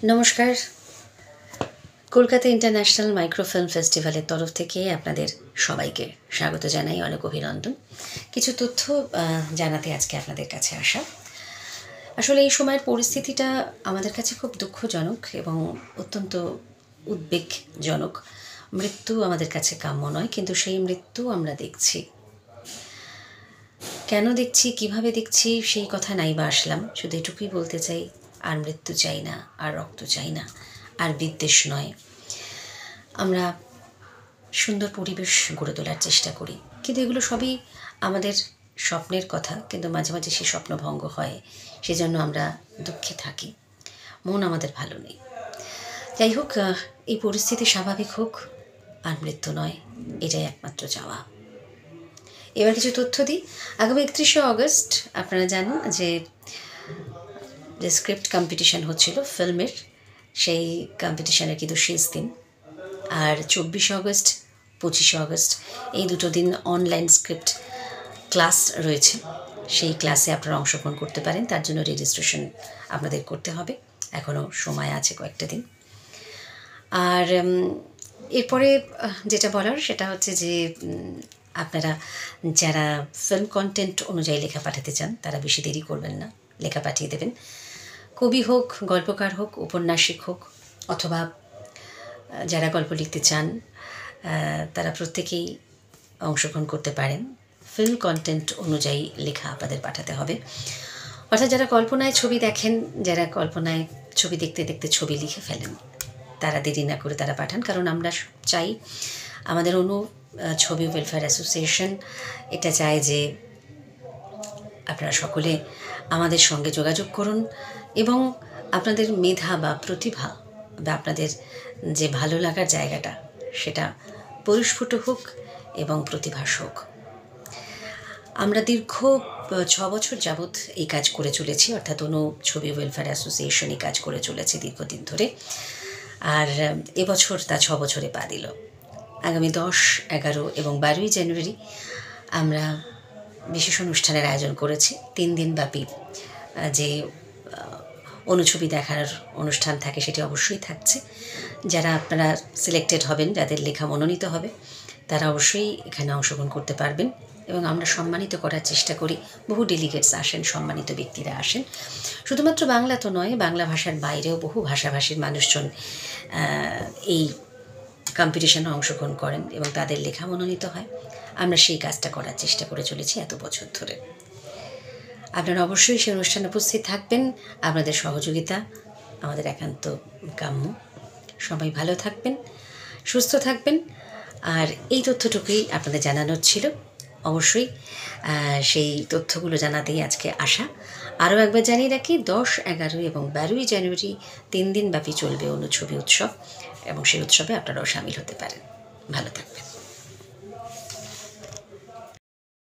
নমস্কার। Kolkata international microfilm ফেস্টিভ্যালের তরফ থেকে আপনাদের সবাইকে স্বাগত জানাই, অনেক অভিনন্দন। কিছু তথ্য জানাতে আজকে আপনাদের কাছে আসা। আসলে এই সময়ের পরিস্থিতিটা আমাদের কাছে খুব দুঃখজনক এবং অত্যন্ত উদ্বেগজনক। মৃত্যু আমাদের কাছে কাম্য নয়, কিন্তু সেই মৃত্যু আমরা দেখছি। কেন দেখছি, কিভাবে দেখছি, সেই কথা নাই বা আসলাম। শুধু এটুকুই বলতে চাই, আর মৃত্যু চাই না, আর রক্ত চাই না, আর বিদ্বেষ নয়। আমরা সুন্দর পরিবেশ গড়ে তোলার চেষ্টা করি, কিন্তু এগুলো সবই আমাদের স্বপ্নের কথা, কিন্তু মাঝে মাঝে সেই স্বপ্ন ভঙ্গ হয়। সেজন্য আমরা দুঃখে থাকি, মন আমাদের ভালো নেই। যাই হোক, এই পরিস্থিতি স্বাভাবিক হোক, আর মৃত্যু নয়, এটাই একমাত্র চাওয়া। এবার কিছু তথ্য দিই। আগামী 31শে অগস্ট আপনারা জানেন যে স্ক্রিপ্ট কম্পিটিশান হচ্ছিল ফিল্মের, সেই কম্পিটিশানের কিন্তু শেষ দিন। আর 24শে অগস্ট, 25শে অগস্ট এই দুটো দিন অনলাইন স্ক্রিপ্ট ক্লাস রয়েছে। সেই ক্লাসে আপনারা অংশগ্রহণ করতে পারেন, তার জন্য রেজিস্ট্রেশন আপনাদের করতে হবে। এখনও সময় আছে কয়েকটা দিন। আর এরপরে যেটা বলার সেটা হচ্ছে যে আপনারা যারা ফিল্ম কন্টেন্ট অনুযায়ী লেখা পাঠাতে চান তারা বেশি দেরি করবেন না, লেখা পাঠিয়ে দেবেন। কবি হোক, গল্পকার হোক, উপন্যাসিক হোক, অথবা যারা গল্প লিখতে চান তারা প্রত্যেকেই অংশগ্রহণ করতে পারেন। ফিল্ম কন্টেন্ট অনুযায়ী লেখা আপনাদের পাঠাতে হবে। অর্থাৎ যারা কল্পনায় ছবি দেখেন, যারা কল্পনায় ছবি দেখতে দেখতে ছবি লিখে ফেলেন, তারা দেরি না করে তারা পাঠান। কারণ আমরা চাই, আমাদের ছবি ওয়েলফেয়ার অ্যাসোসিয়েশন এটা চায় যে আপনারা সকলে আমাদের সঙ্গে যোগাযোগ করুন এবং আপনাদের মেধা বা প্রতিভা বা আপনাদের যে ভালো লাগার জায়গাটা সেটা পরিস্ফুট হোক এবং প্রতিভাস হোক। আমরা দীর্ঘ 6 বছর যাবৎ এই কাজ করে চলেছি, অর্থাৎ ছবি ওয়েলফেয়ার অ্যাসোসিয়েশন এই কাজ করে চলেছে দীর্ঘদিন ধরে। আর এবছর তা 6 বছরে পা দিল। আগামী 10, 11 এবং 12ই জানুয়ারি আমরা বিশেষ অনুষ্ঠানের আয়োজন করেছি। 3 দিন ব্যাপী যে অনুছবি দেখার অনুষ্ঠান থাকে সেটি অবশ্যই থাকছে। যারা আপনারা সিলেক্টেড হবেন, যাদের লেখা মনোনীত হবে, তারা অবশ্যই এখানে অংশগ্রহণ করতে পারবেন এবং আমরা সম্মানিত করার চেষ্টা করি। বহু ডেলিগেটস আসেন, সম্মানিত ব্যক্তিরা আসেন। শুধুমাত্র বাংলা তো নয়, বাংলা ভাষার বাইরেও বহু ভাষাভাষীর মানুষজন এই কম্পিটিশনে অংশগ্রহণ করেন এবং তাদের লেখা মনোনীত হয়। আমরা সেই কাজটা করার চেষ্টা করে চলেছি এত বছর ধরে। আপনারা অবশ্যই সেই অনুষ্ঠানে উপস্থিত থাকবেন। আপনাদের সহযোগিতা আমাদের একান্ত কাম্য। সবাই ভালো থাকবেন, সুস্থ থাকবেন। আর এই তথ্যটুকুই আপনাদের জানানোর ছিল। অবশ্যই সেই তথ্যগুলো জানাতেই আজকে আসা। আরও একবার জানিয়ে রাখি, 10, 11 এবং 12ই জানুয়ারি 3 দিন ব্যাপী চলবে ছবি উৎসব এবং সেই উৎসবে আপনারাও সামিল হতে পারেন। ভালো থাকবেন।